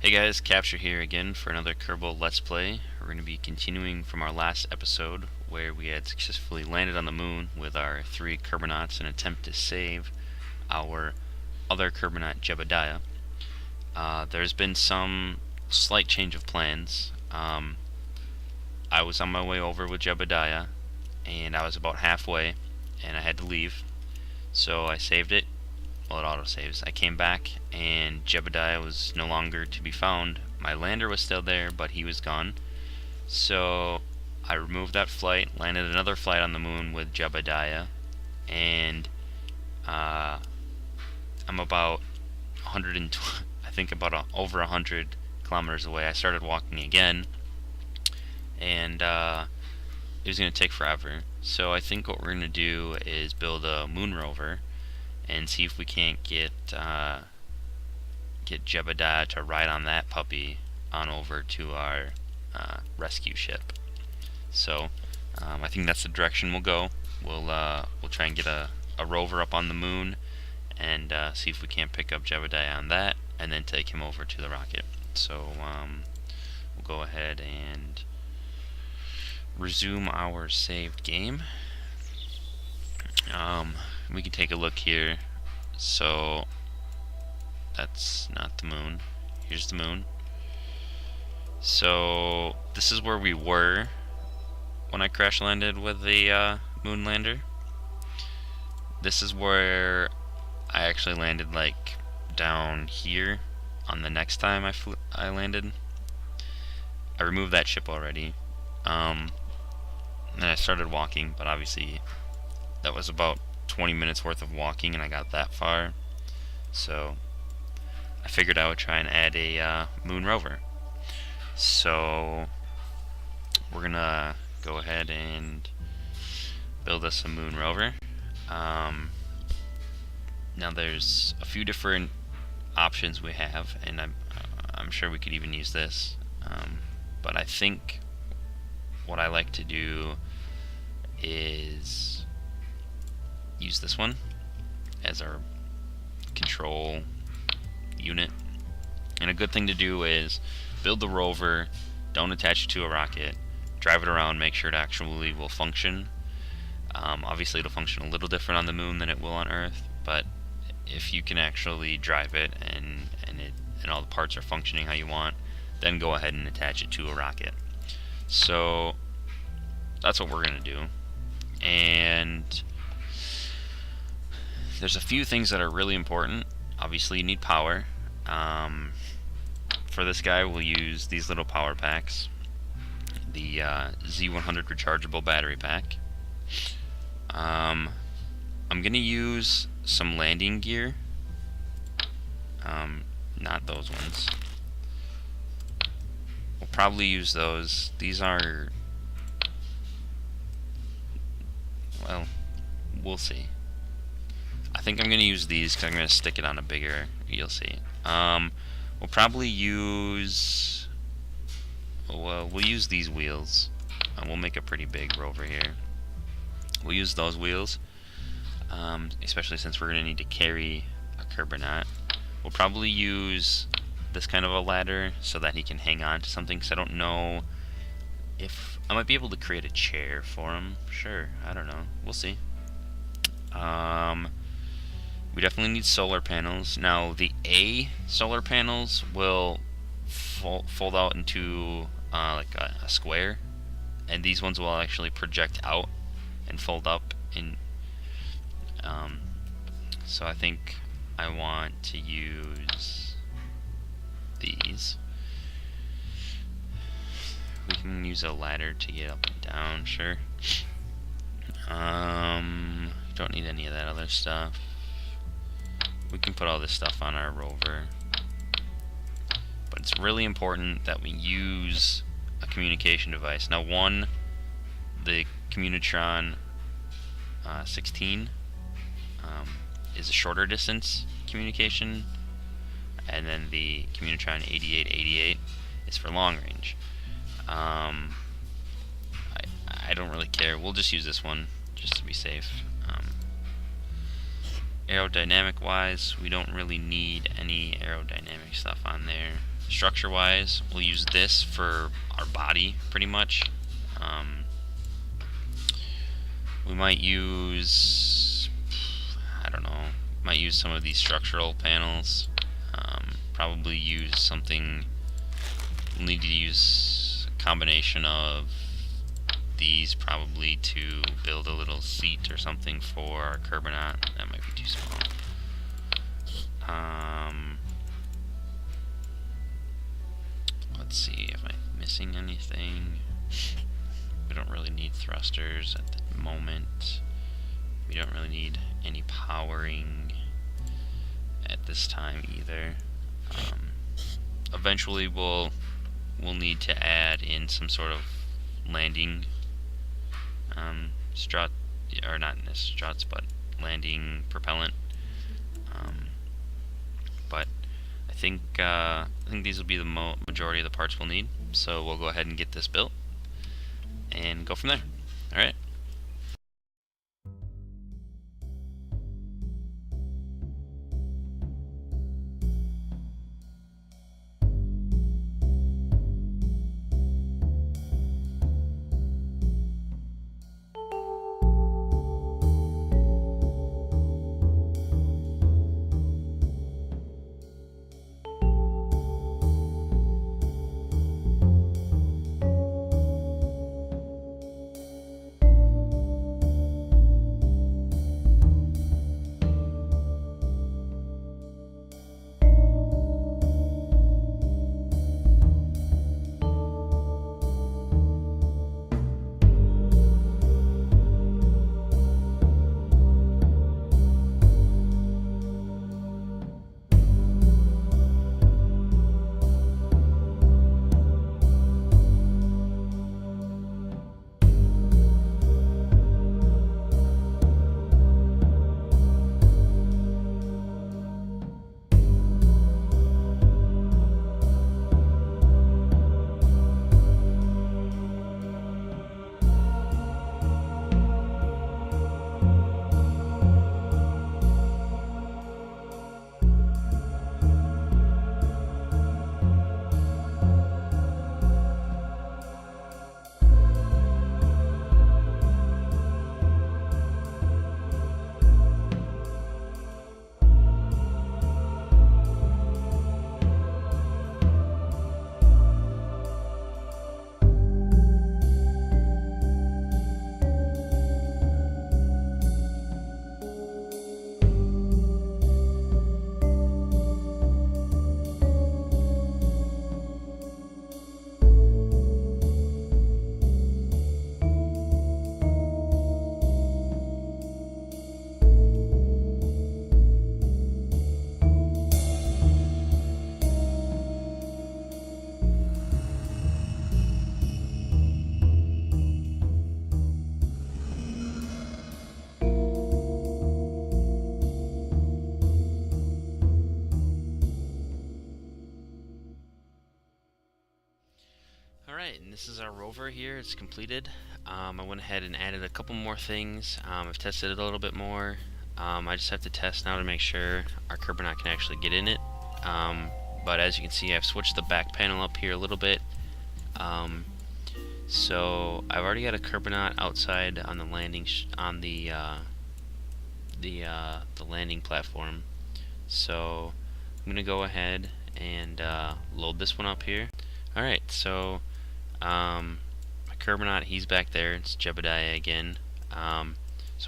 Hey guys, Capture here again for another Kerbal Let's Play. We're going to be continuing from our last episode where we had successfully landed on the moon with our 3 Kerbonauts in an attempt to save our other Kerbonaut, Jebediah. There's been some slight change of plans. I was on my way over with Jebediah and I was about halfway and I had to leave. So I saved it. Well, it autosaves. I came back and Jebediah was no longer to be found. My lander was still there, but he was gone. So I removed that flight, landed another flight on the moon with Jebediah, and I'm about 120, I think about over 100 kilometers away. I started walking again, and it was going to take forever. So I think what we're going to do is build a moon rover and see if we can't get Jebediah to ride on that puppy on over to our rescue ship. So I think that's the direction we'll go. We'll try and get a rover up on the moon and see if we can't pick up Jebediah on that, and then take him over to the rocket. So we'll go ahead and resume our saved game. We can take a look here. So that's not the moon. Here's the moon. So this is where we were when I crash landed with the moon lander. This is where I actually landed, like down here on the next time I landed. I removed that ship already. And I started walking, but obviously that was about 20 minutes worth of walking and I got that far. So I figured I would try and add a moon rover. So we're gonna go ahead and build us a moon rover. Now there's a few different options we have, and I'm sure we could even use this. But I think what I like to do is use this one as our control unit. And a good thing to do is build the rover, don't attach it to a rocket, drive it around, make sure it actually will function. Obviously it'll function a little different on the moon than it will on Earth, but if you can actually drive it and all the parts are functioning how you want, then go ahead and attach it to a rocket. So that's what we're gonna do. And there's a few things that are really important. Obviously you need power. For this guy we'll use these little power packs. The Z100 rechargeable battery pack. I'm gonna use some landing gear. Not those ones. We'll probably use those. These are, well, we'll see. I think I'm going to use these because I'm going to stick it on a bigger, you'll see. We'll probably use, well, we'll use these wheels. We'll make a pretty big rover here. We'll use those wheels, especially since we're going to need to carry a Kerbonaut. We'll probably use this kind of a ladder so that he can hang on to something, because I don't know if I might be able to create a chair for him. Sure, I don't know. We'll see. We definitely need solar panels. Now, the A solar panels will fold out into like a square, and these ones will actually project out and fold up. So I think I want to use these. We can use a ladder to get up and down, sure. Don't need any of that other stuff. We can put all this stuff on our rover. But it's really important that we use a communication device. Now, the Communitron 16 is a shorter distance communication, and then the Communitron 8888 is for long range. I don't really care. We'll just use this one just to be safe. Aerodynamic wise, we don't really need any aerodynamic stuff on there. Structure-wise, we'll use this for our body, pretty much. We might use, I don't know, might use some of these structural panels. Probably use something, we'll need to use a combination of these probably to build a little seat or something for our Kerbal. That might be too small. Let's see, am I missing anything? We don't really need thrusters at the moment. We don't really need any powering at this time either. Eventually we'll need to add in some sort of landing strut, or not struts, but landing propellant. But I think these will be the majority of the parts we'll need. So we'll go ahead and get this built and go from there. All right. Alright, and this is our rover here. It's completed. I went ahead and added a couple more things. I've tested it a little bit more. I just have to test now to make sure our Kerbal can actually get in it. But as you can see, I've switched the back panel up here a little bit. So I've already got a Kerbal outside on the landing the landing platform. So I'm gonna go ahead and load this one up here. Alright, so my Kerbal, he's back there. It's Jebediah again. So I'm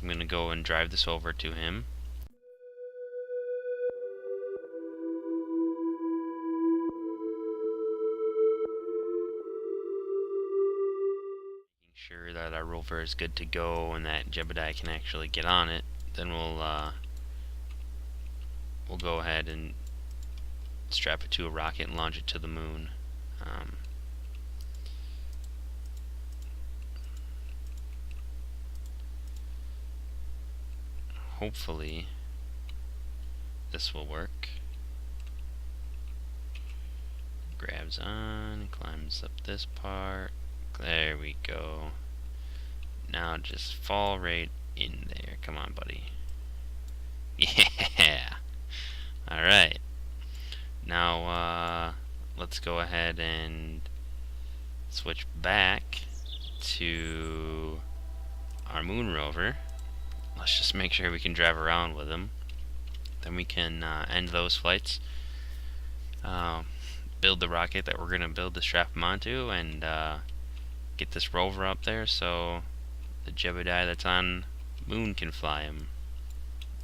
gonna go and drive this over to him. Making sure that our rover is good to go and that Jebediah can actually get on it. Then we'll go ahead and strap it to a rocket and launch it to the moon. Hopefully this will work. Grabs on, climbs up this part. There we go. Now just fall right in there. Come on, buddy. Yeah. Alright. Now let's go ahead and switch back to our moon rover. Let's just make sure we can drive around with him. Then we can end those flights, build the rocket that we're going to build to strap him onto, and get this rover up there so the Jebediah that's on moon can fly him.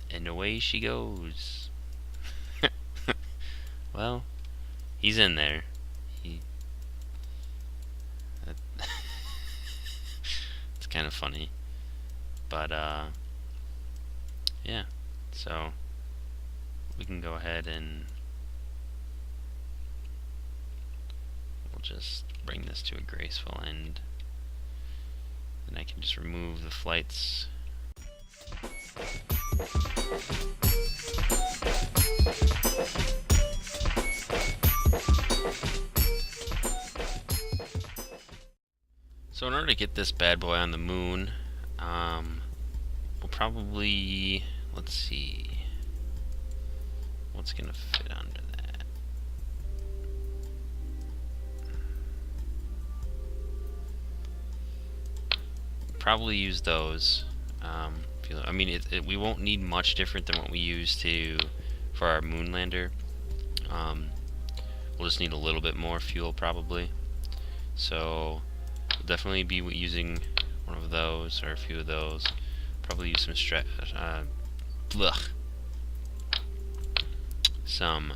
And away she goes. Well, he's in there. It's kind of funny. But, yeah. So, we can go ahead and we'll just bring this to a graceful end. Then I can just remove the flights. So in order to get this bad boy on the moon, we'll probably, let's see, what's gonna fit under that? Probably use those. I mean, we won't need much different than what we used for our moon lander. We'll just need a little bit more fuel probably. So we'll definitely be using one of those or a few of those. Probably use some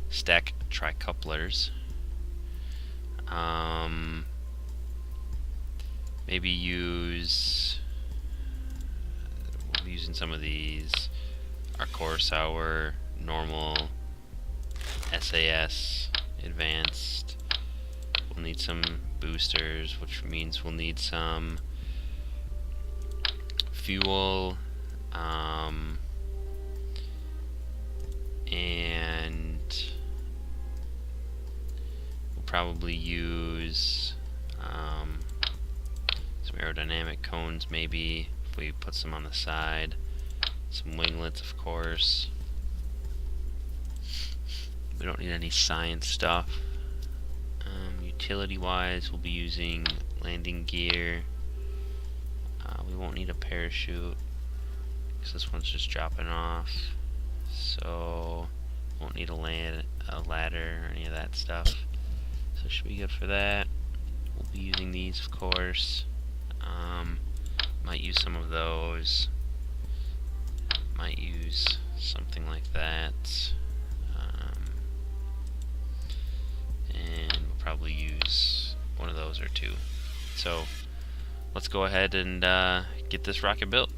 stack tricouplers. Maybe we'll be using some of these. Our Corsair, normal, SAS, advanced. We'll need some boosters, which means we'll need some fuel, and we'll probably use some aerodynamic cones, maybe, if we put some on the side. Some winglets, of course. We don't need any science stuff. Utility-wise, we'll be using landing gear. We won't need a parachute because this one's just dropping off. So won't need a ladder or any of that stuff. So it should be good for that. We'll be using these, of course. Might use some of those. Might use something like that. And we'll probably use one of those or two. So let's go ahead and get this rocket built.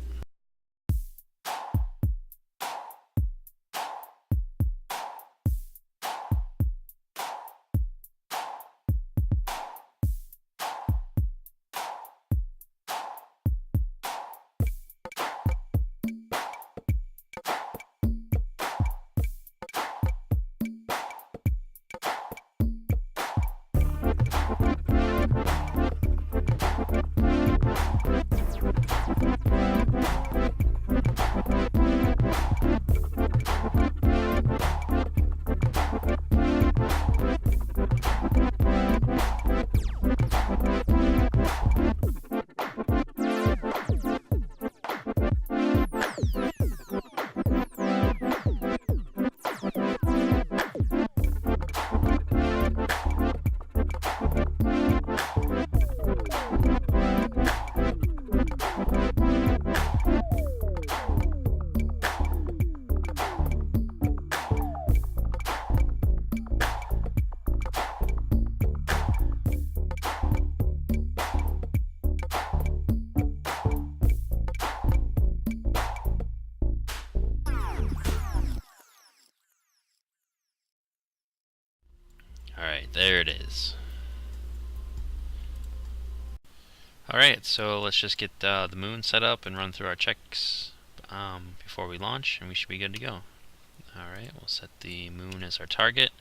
Alright, there it is. Alright, so let's just get the moon set up and run through our checks before we launch, and we should be good to go. Alright, we'll set the moon as our target.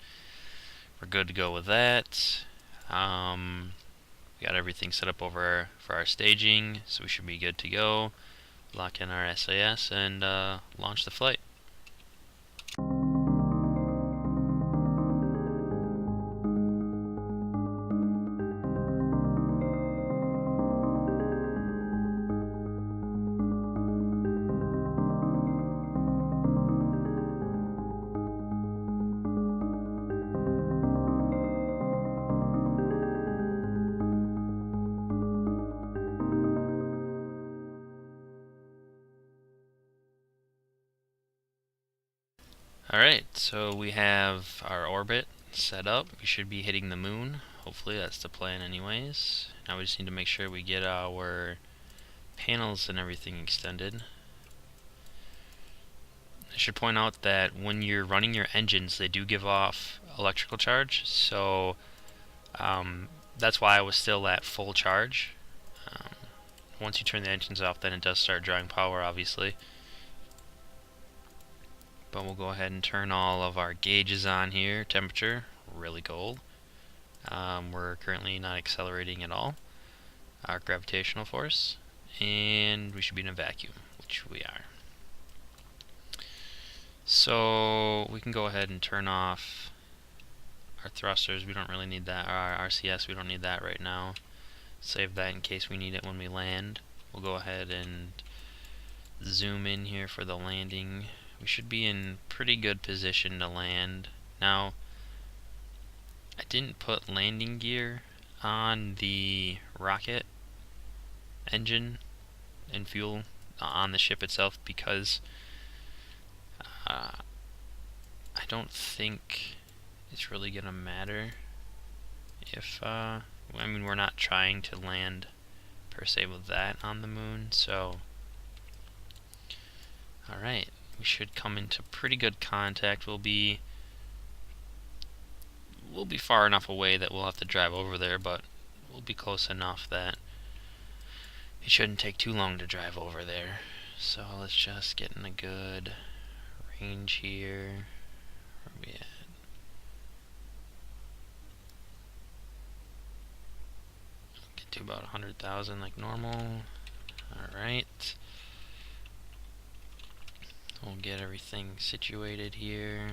We're good to go with that. We got everything set up for our staging, so we should be good to go. Lock in our SAS and launch the flight. Alright, so we have our orbit set up. We should be hitting the moon. Hopefully that's the plan anyways. Now we just need to make sure we get our panels and everything extended. I should point out that when you're running your engines, they do give off electrical charge, so that's why I was still at full charge. Once you turn the engines off, then it does start drawing power, obviously. But we'll go ahead and turn all of our gauges on here. Temperature, really cold. We're currently not accelerating at all. Our gravitational force, and we should be in a vacuum, which we are. So we can go ahead and turn off our thrusters. We don't really need that. Our RCS, we don't need that right now. Save that in case we need it when we land. We'll go ahead and zoom in here for the landing. We should be in pretty good position to land. Now, I didn't put landing gear on the rocket engine and fuel on the ship itself because I don't think it's really gonna matter if I mean, we're not trying to land per se with that on the moon, so alright, we should come into pretty good contact. We'll be far enough away that we'll have to drive over there, but we'll be close enough that it shouldn't take too long to drive over there. So let's just get in a good range here. Where are we at? Get to about 100,000 like normal. Alright. We'll get everything situated here.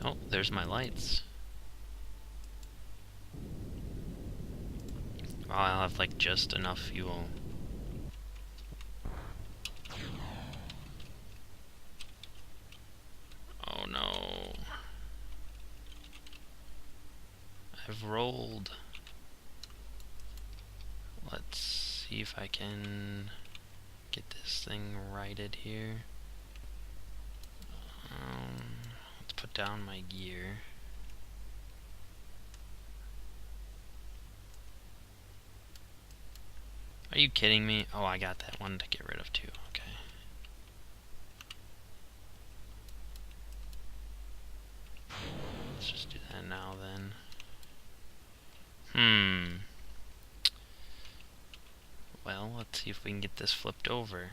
Oh, there's my lights. Oh, I'll have like just enough fuel. Oh no. I've rolled. Let's see if I can get this thing righted here. Let's put down my gear. Are you kidding me? Oh, I got that one to get rid of too. Okay. Let's just do that now then. Well, let's see if we can get this flipped over.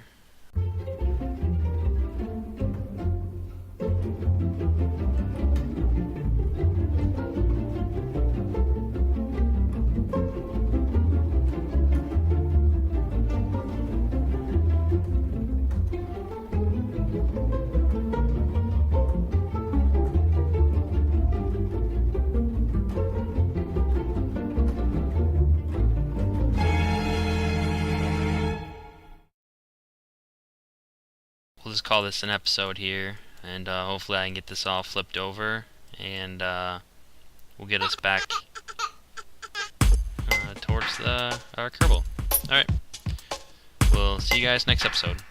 We'll just call this an episode here, and hopefully I can get this all flipped over, and we'll get us back towards our Kerbal. Alright, we'll see you guys next episode.